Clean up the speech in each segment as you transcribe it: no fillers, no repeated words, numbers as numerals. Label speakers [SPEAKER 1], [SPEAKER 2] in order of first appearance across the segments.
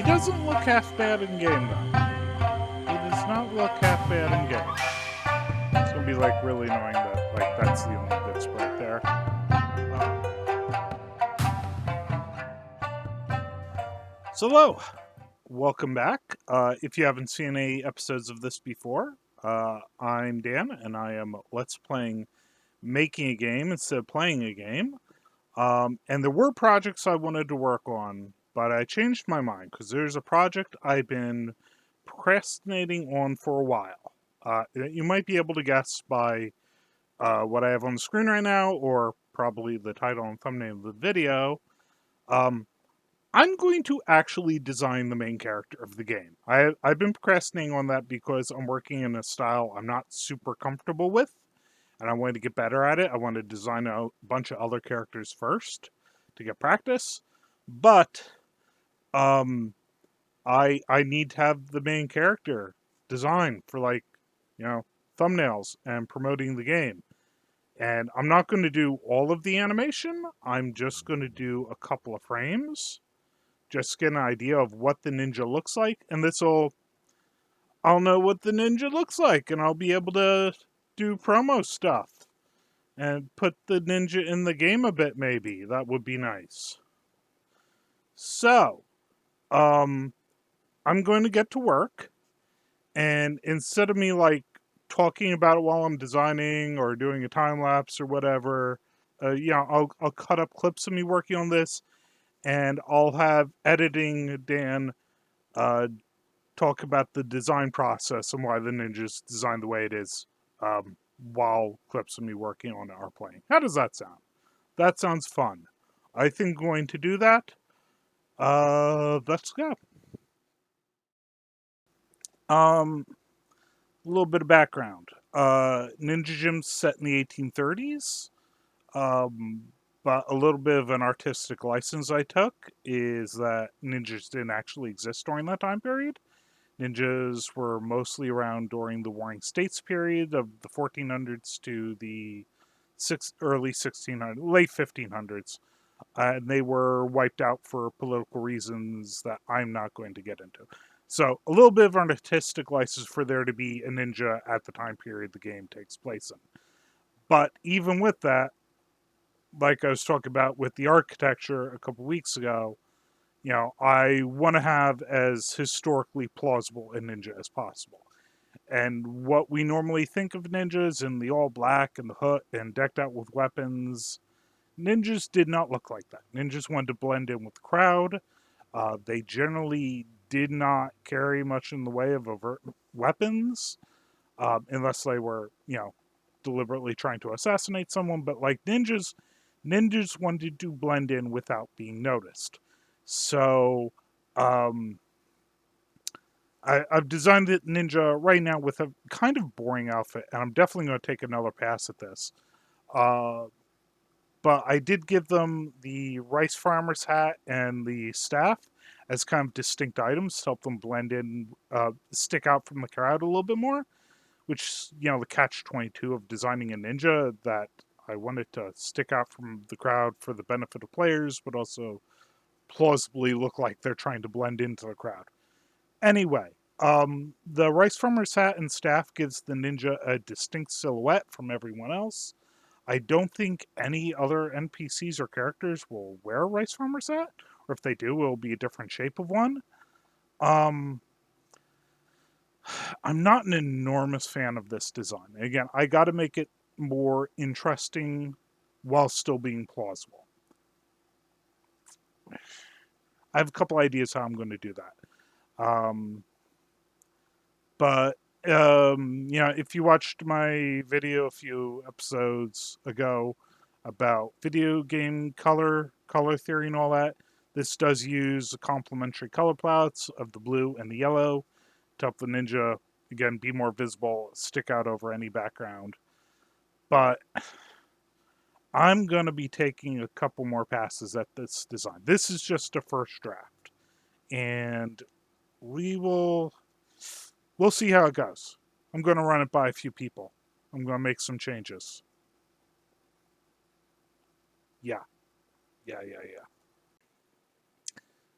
[SPEAKER 1] doesn't look half bad in game, though. He does not look half bad in game. It's gonna be like really annoying that that's the only good sprite there. So hello, welcome back. If you haven't seen any episodes of this before, I'm Dan, and I am Let's Playing making a game instead of playing a game. And there were projects I wanted to work on, but I changed my mind because there's a project I've been procrastinating on for a while. You might be able to guess by what I have on the screen right now, or probably the title and thumbnail of the video. Um, I'm going to actually design the main character of the game. I've been procrastinating on that because I'm working in a style I'm not super comfortable with, and I wanted to get better at it. I wanted to design a bunch of other characters first to get practice, but I need to have the main character designed for thumbnails and promoting the game. And I'm not going to do all of the animation. I'm just going to do a couple of frames, just get an idea of what the ninja looks like, and I'll know what the ninja looks like, and I'll be able to do promo stuff and put the ninja in the game a bit. Maybe that would be nice. So, I'm going to get to work, and instead of me talking about it while I'm designing or doing a time lapse or whatever, I'll cut up clips of me working on this, and I'll have editing Dan talk about the design process and why the ninja's designed the way it is, while clips of me working on it are playing. How does that sound? That sounds fun. I think I'm going to do that. Let's go. A little bit of background. Ninja Jim's set in the 1830s. Um, but a little bit of an artistic license I took is that ninjas didn't actually exist during that time period. Ninjas were mostly around during the Warring States period of the 1400s to the early 1600s, late 1500s. And they were wiped out for political reasons that I'm not going to get into. So, a little bit of an artistic license for there to be a ninja at the time period the game takes place in. But even with that, like I was talking about with the architecture a couple weeks ago, I want to have as historically plausible a ninja as possible. And what we normally think of ninjas in the all black and the hood and decked out with weapons, ninjas did not look like that. Ninjas wanted to blend in with the crowd. They generally did not carry much in the way of overt weapons, unless they were, deliberately trying to assassinate someone. But like ninjas wanted to blend in without being noticed. So, um, I've designed the ninja right now with a kind of boring outfit, and I'm definitely going to take another pass at this. Uh, but I did give them the rice farmer's hat and the staff as kind of distinct items to help them blend in, stick out from the crowd a little bit more, which, the catch-22 of designing a ninja, that I wanted to stick out from the crowd for the benefit of players, but also plausibly look like they're trying to blend into the crowd. Anyway, the rice farmer's hat and staff gives the ninja a distinct silhouette from everyone else. I don't think any other NPCs or characters will wear a rice farmer's hat, or if they do, it will be a different shape of one. Um, I'm not an enormous fan of this design. Again, I got to make it more interesting while still being plausible. I have a couple ideas how I'm going to do that. But if you watched my video a few episodes ago about video game color theory and all that, this does use the complementary color palettes of the blue and the yellow to help the ninja again be more visible, stick out over any background. But I'm gonna be taking a couple more passes at this design. This is just a first draft, and we'll see how it goes. I'm going to run it by a few people. I'm going to make some changes. Yeah.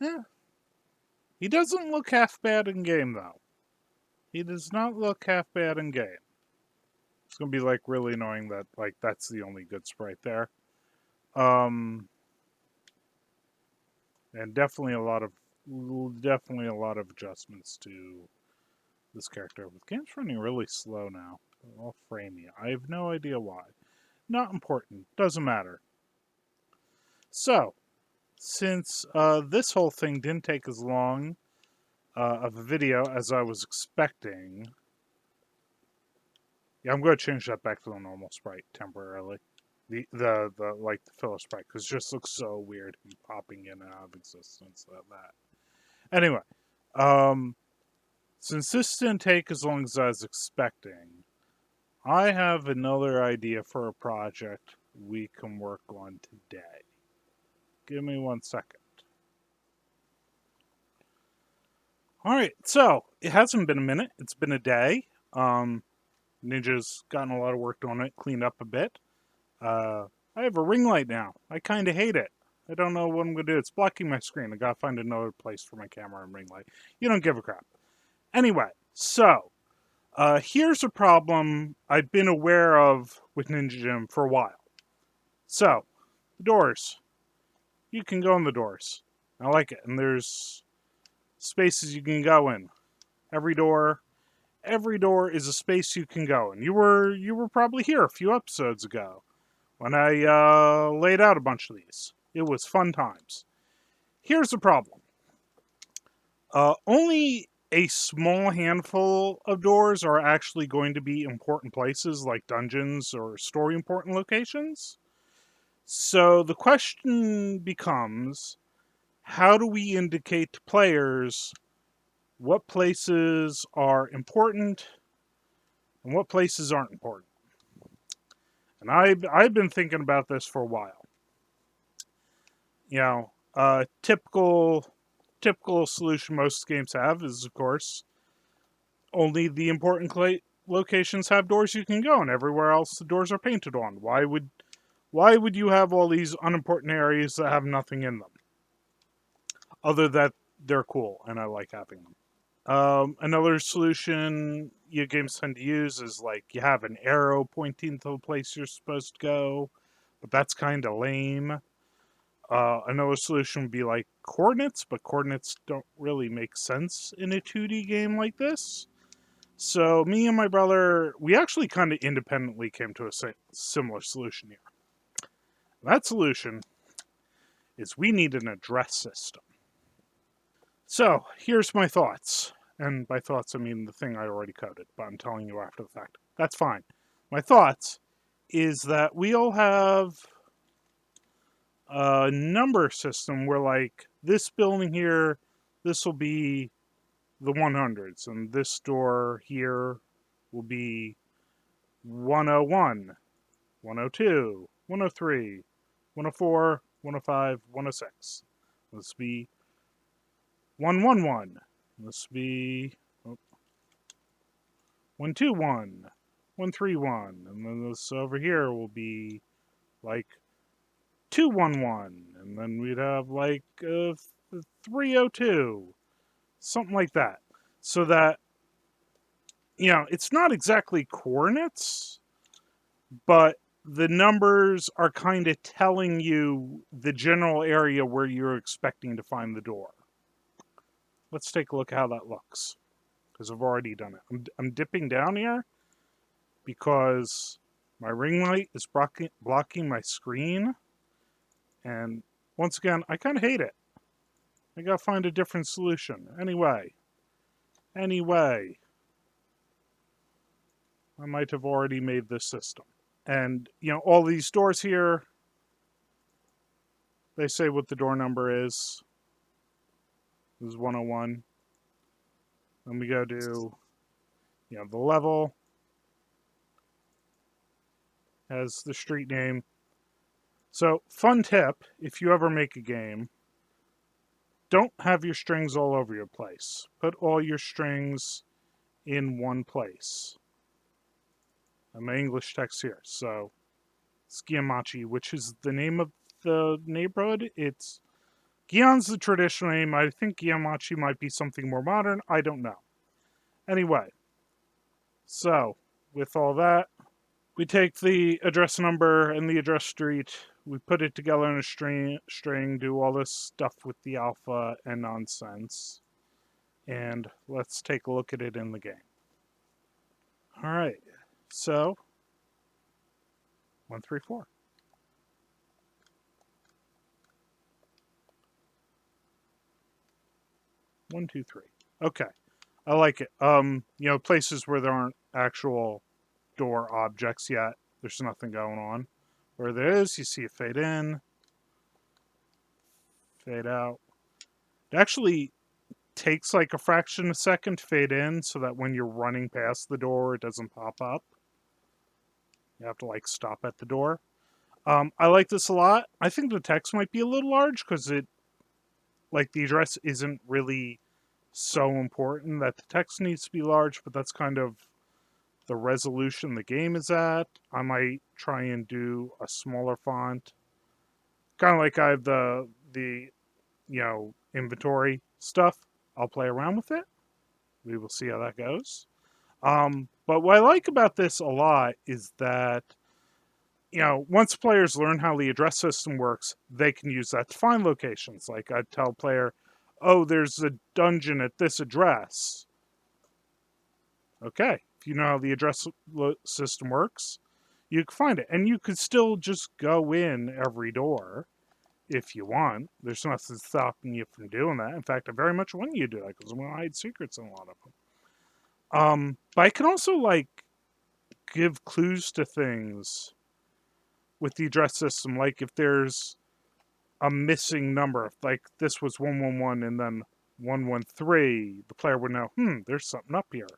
[SPEAKER 1] Yeah. He doesn't look half bad in game, though. He does not look half bad in game. It's gonna be like really annoying that like that's the only good sprite there. Um, and definitely a lot of adjustments to this character. The game's running really slow now. All framey. I have no idea why. Not important. Doesn't matter. So, since this whole thing didn't take as long of a video as I was expecting, yeah, I'm going to change that back to the normal sprite temporarily. The like the filler sprite, because it just looks so weird popping in and out of existence like that. Anyway, since this didn't take as long as I was expecting, I have another idea for a project we can work on today. Give me 1 second. All right, so it hasn't been a minute. It's been a day. Ninja's gotten a lot of work on it, cleaned up a bit. I have a ring light now. I kind of hate it. I don't know what I'm going to do. It's blocking my screen. I got to find another place for my camera and ring light. You don't give a crap. Anyway, so here's a problem I've been aware of with Ninja Jim for a while. So, the doors. You can go in the doors. I like it. And there's spaces you can go in. Every door is a space you can go in. You were probably here a few episodes ago when I laid out a bunch of these. It was fun times. Here's the problem. Only a small handful of doors are actually going to be important places like dungeons or story important locations. So the question becomes, how do we indicate to players what places are important and what places aren't important? And I've been thinking about this for a while. You know, typical solution most games have is, of course, only the important locations have doors you can go, and everywhere else the doors are painted on. Why would you have all these unimportant areas that have nothing in them? Other that they're cool, and I like having them. Another solution you games tend to use is like you have an arrow pointing to the place you're supposed to go, but that's kind of lame. Another solution would be like coordinates, but coordinates don't really make sense in a 2D game like this. So me and my brother, we actually kind of independently came to a similar solution here. That solution is we need an address system. So here's my thoughts. And by thoughts, I mean the thing I already coded, but I'm telling you after the fact. That's fine. My thoughts is that we'll have a number system where, like, this building here, this will be the 100s, and this door here will be 101, 102, 103, 104, 105, 106. This will be 111. This will be 121, 131, and then this over here will be like 211, and then we'd have like 302, something like that. So that, you know, it's not exactly coordinates, but the numbers are kind of telling you the general area where you're expecting to find the door. Let's take a look at how that looks, because I've already done it. I'm dipping down here because my ring light is blocking my screen. And once again, I kind of hate it. I gotta find a different solution. Anyway, I might have already made this system. And, you know, all these doors here, they say what the door number is. This is 101. Then we go to, you know, the level has the street name. So, fun tip, if you ever make a game, don't have your strings all over your place. Put all your strings in one place. And my English text here. So, Skiamachi, which is the name of the neighborhood, it's Gion's the traditional name. I think Giamachi might be something more modern. I don't know. Anyway, so with all that, we take the address number and the address street, we put it together in a string, do all this stuff with the alpha and nonsense, and let's take a look at it in the game. All right, so 1, 3, 4. One, two, three. Okay, I like it. Places where there aren't actual door objects yet, there's nothing going on. Where there is, you see it fade in, fade out. It actually takes like a fraction of a second to fade in so that when you're running past the door, it doesn't pop up. You have to like stop at the door. I like this a lot. I think the text might be a little large because the address isn't really so important that the text needs to be large, but that's kind of the resolution the game is at. I might try and do a smaller font. Kind of like I have the inventory stuff. I'll play around with it. We will see how that goes. But what I like about this a lot is that, once players learn how the address system works, they can use that to find locations. Like I'd tell a player, oh, there's a dungeon at this address. Okay, if you know how the address system works, you can find it. And you could still just go in every door if you want. There's nothing stopping you from doing that. In fact, I very much want you to do that because I'm going to hide secrets in a lot of them. But I can also, give clues to things with the address system. Like, if there's a missing number, if, this was 111 and then 113, the player would know, there's something up here.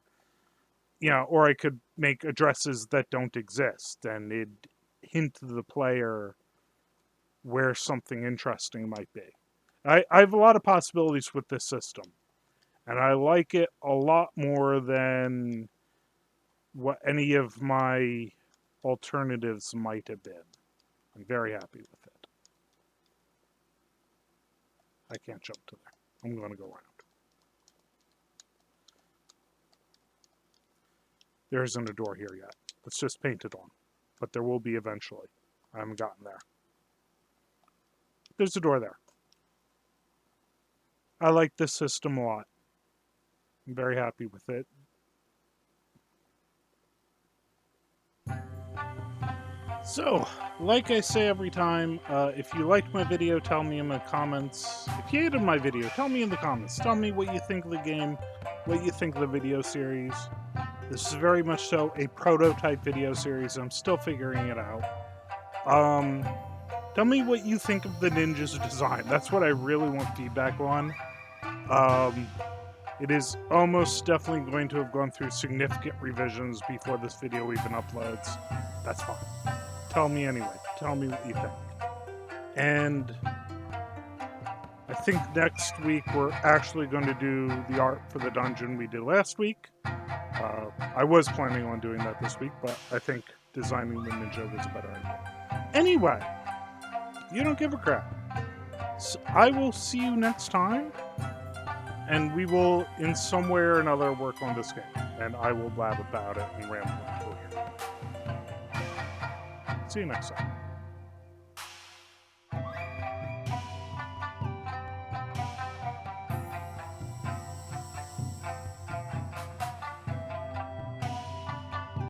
[SPEAKER 1] Or I could make addresses that don't exist, and it'd hint to the player where something interesting might be. I have a lot of possibilities with this system, and I like it a lot more than what any of my alternatives might have been. I'm very happy with it. I can't jump to there. I'm going to go around. There isn't a door here yet. It's just painted on, but there will be eventually. I haven't gotten there. There's a door there. I like this system a lot. I'm very happy with it. So, like I say every time, if you liked my video, tell me in the comments. If you hated my video, tell me in the comments. Tell me what you think of the game, what you think of the video series. This is very much so a prototype video series. I'm still figuring it out. Tell me what you think of the ninja's design. That's what I really want feedback on. It is almost definitely going to have gone through significant revisions before this video even uploads. That's fine. Tell me anyway. Tell me what you think. And I think next week we're actually going to do the art for the dungeon we did last week. I was planning on doing that this week, but I think designing the ninja was a better idea. Anyway, you don't give a crap. So I will see you next time, and we will, in some way or another, work on this game. And I will blab about it and ramble until here. See you next time.